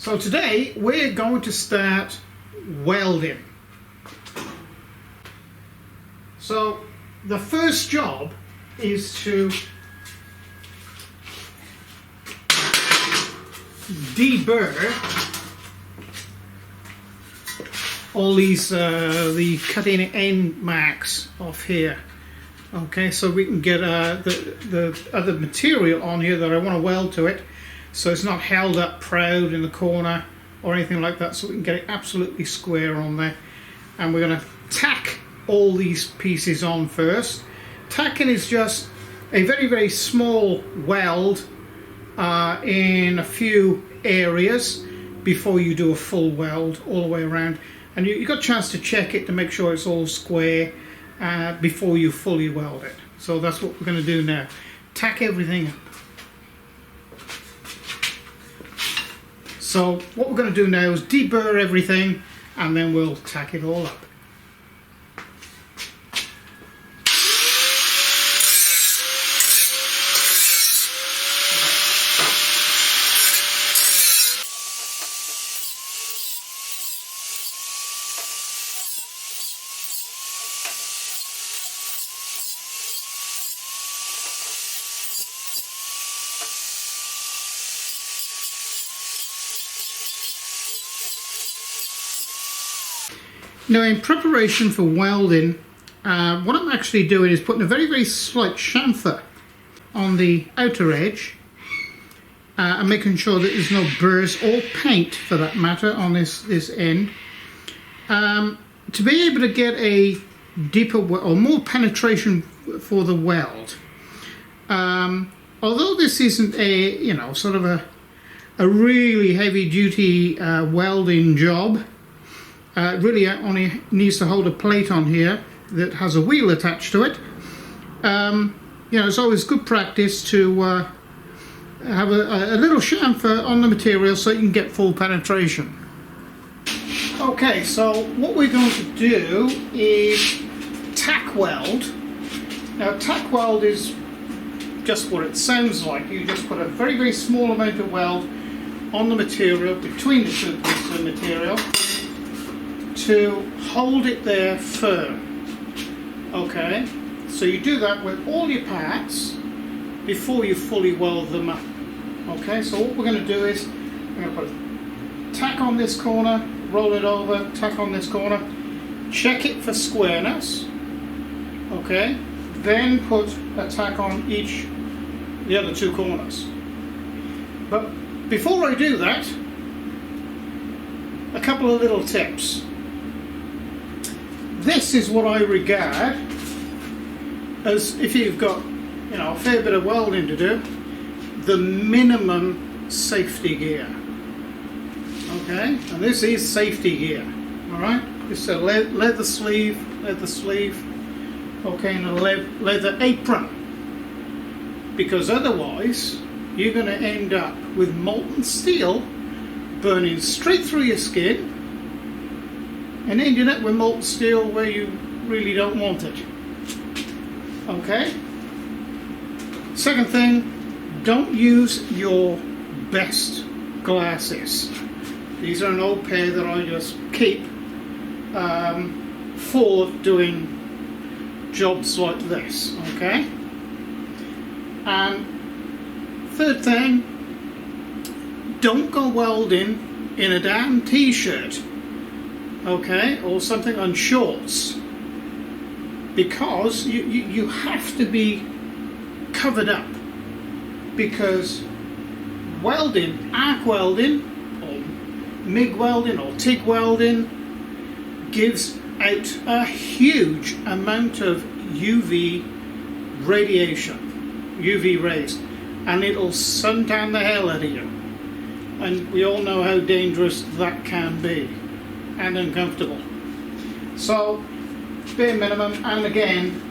So today we're going to start welding. So the first job is to deburr all these the cutting end marks off here. Okay, so we can get the other material on here that I want to weld to it, so it's not held up proud in the corner or anything like that, so we can get it absolutely square on there. And we're going to tack all these pieces on first. Tacking is just a very, very small weld in a few areas before you do a full weld all the way around. And you've got a chance to check it to make sure it's all square before you fully weld it. So that's what we're going to do now. Tack everything up. So what we're going to do now is deburr everything and then we'll tack it all up. Now, in preparation for welding, what I'm actually doing is putting a very, very slight chamfer on the outer edge and making sure that there's no burrs or paint, for that matter, on this end. To be able to get a deeper or more penetration for the weld. Although this isn't a, you know, sort of a really heavy-duty welding job, it really only needs to hold a plate on here that has a wheel attached to it. You know, it's always good practice to have a little chamfer on the material so you can get full penetration. Okay, so what we're going to do is tack weld. Now, tack weld is just what it sounds like. You just put a very, very small amount of weld on the material, between the two pieces of material, to hold it there firm. Okay, so you do that with all your parts before you fully weld them up. Okay, so what we're going to do is we're going to put a tack on this corner, roll it over, tack on this corner, check it for squareness. Okay, then put a tack on the other two corners. But before I do that, a couple of little tips. This is what I regard as, if you've got, you know, a fair bit of welding to do, the minimum safety gear. Okay, and this is safety gear. All right, it's a leather sleeve, okay, and a leather apron, because otherwise you're going to end up with molten steel burning straight through your skin and ending up with molten steel where you really don't want it. Okay? Second thing, don't use your best glasses. These are an old pair that I just keep for doing jobs like this. Okay? And third thing, don't go welding in a damn t-shirt. Okay, or something on shorts, because you have to be covered up, because welding, arc welding or MIG welding or TIG welding gives out a huge amount of UV radiation, UV rays, and it'll suntan the hell out of you, and we all know how dangerous that can be and uncomfortable. So bare minimum, and again,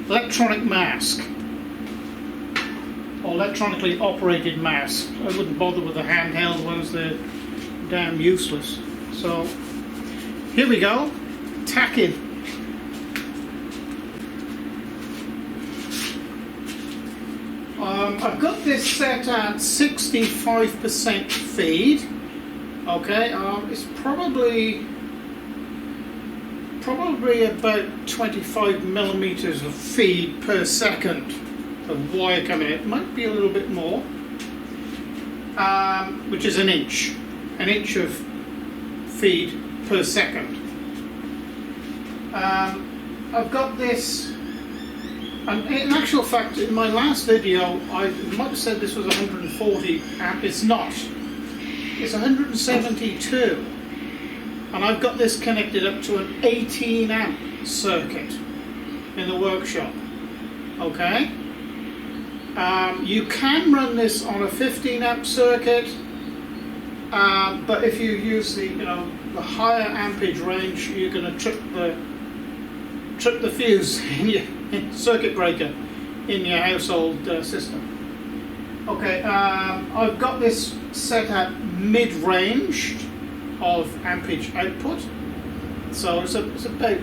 electronic mask or electronically operated mask. I wouldn't bother with the handheld ones, they're damn useless. So here we go, tacking. I've got this set at 65% feed. Okay, it's probably about 25 millimeters of feed per second of wire coming in. It might be a little bit more, which is an inch of feed per second. I've got this, and in actual fact, in my last video, I might have said this was 140 amp. It's not. It's 172. And I've got this connected up to an 18 amp circuit in the workshop. Okay? You can run this on a 15 amp circuit, but if you use the the higher ampage range, you're going to trip the fuse in your circuit breaker in your household system. Okay, I've got this set at mid-range of ampage output, so it's about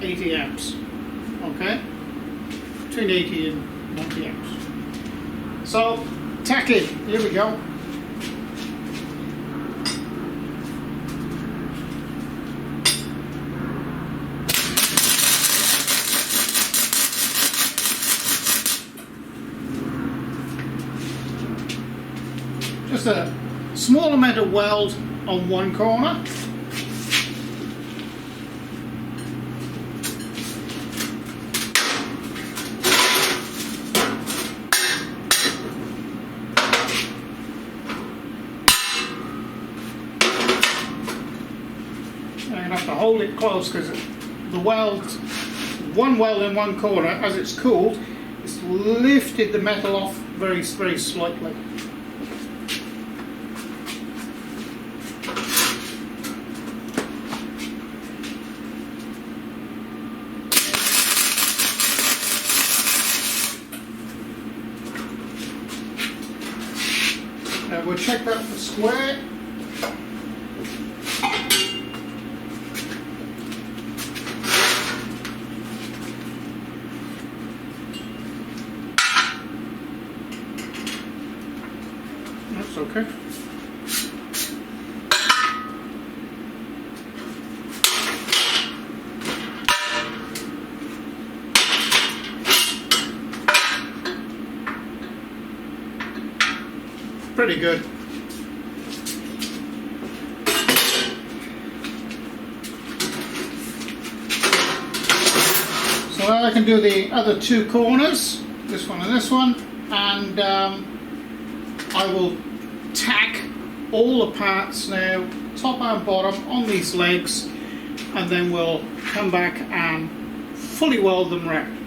80 amps. Okay, between 80 and 90 amps. So tacking, here we go. Just a small amount of weld on one corner. I'm going to have to hold it close because the weld, one weld in one corner, as it's cooled, it's lifted the metal off very, very slightly. We'll check that for square. That's okay. Pretty good. So now I can do the other two corners, this one and this one, and I will tack all the parts now, top and bottom, on these legs, and then we'll come back and fully weld them round.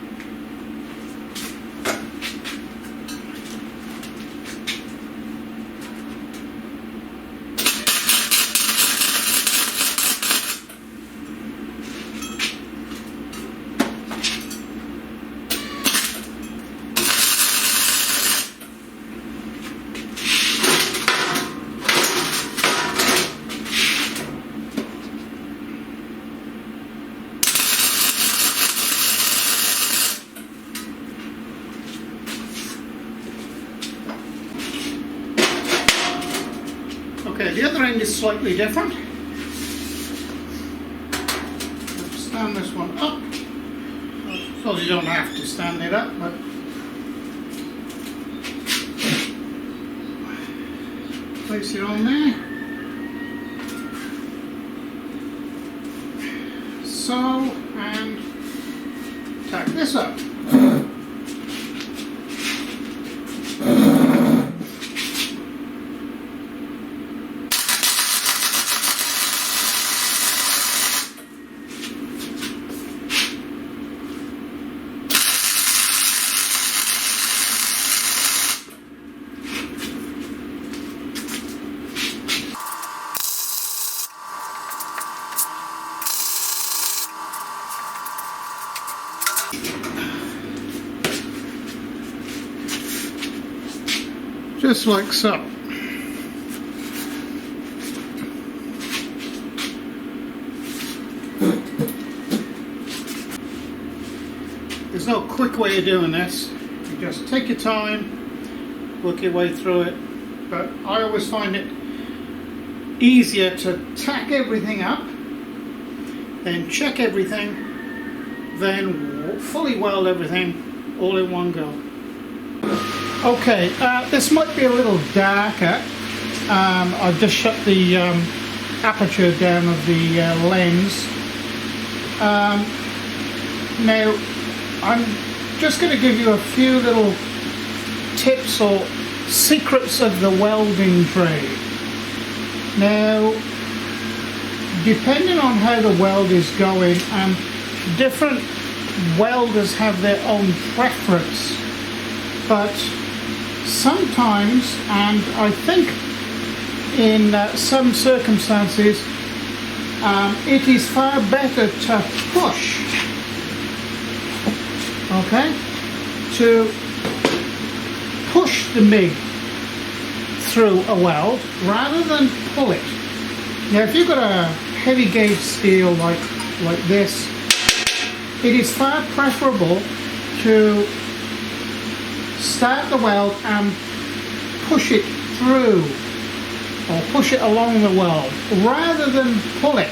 Okay, the other end is slightly different. Stand this one up. I suppose you don't have to stand it up, but place it on there. So, and tack this up. Just like so. There's no quick way of doing this. You just take your time, work your way through it. But I always find it easier to tack everything up, then check everything, then fully weld everything all in one go. Okay, this might be a little darker. I've just shut the aperture down of the lens. Now I'm just going to give you a few little tips or secrets of the welding trade. Now, depending on how the weld is going, and different welders have their own preference, but sometimes, and I think in some circumstances, it is far better to push, okay, to push the MIG through a weld rather than pull it. Now if you've got a heavy gauge steel like this, it is far preferable to start the weld and push it through or push it along the weld rather than pull it.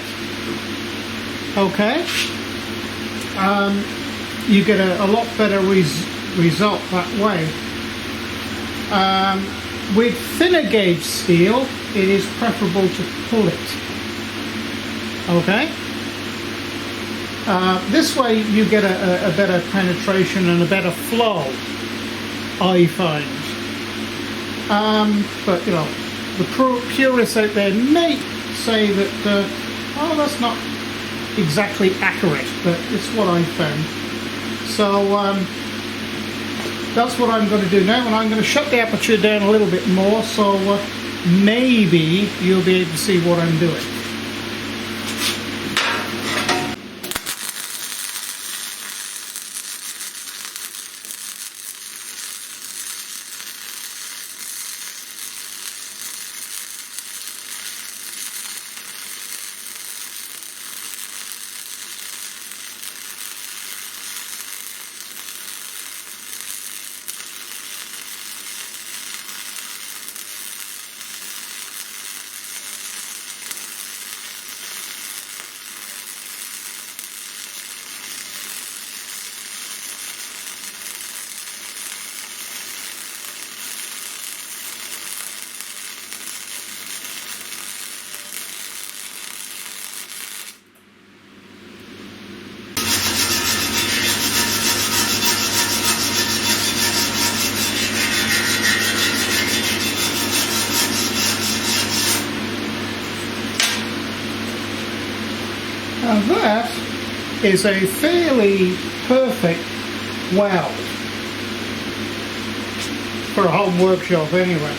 Okay? You get a lot better result that way. With thinner gauge steel, it is preferable to pull it. Okay? This way you get a better penetration and a better flow, I find. But you know, the purists out there may say that, oh, that's not exactly accurate, but it's what I found. So that's what I'm going to do now, and I'm going to shut the aperture down a little bit more, so maybe you'll be able to see what I'm doing. Now that is a fairly perfect weld for a home workshop anyway.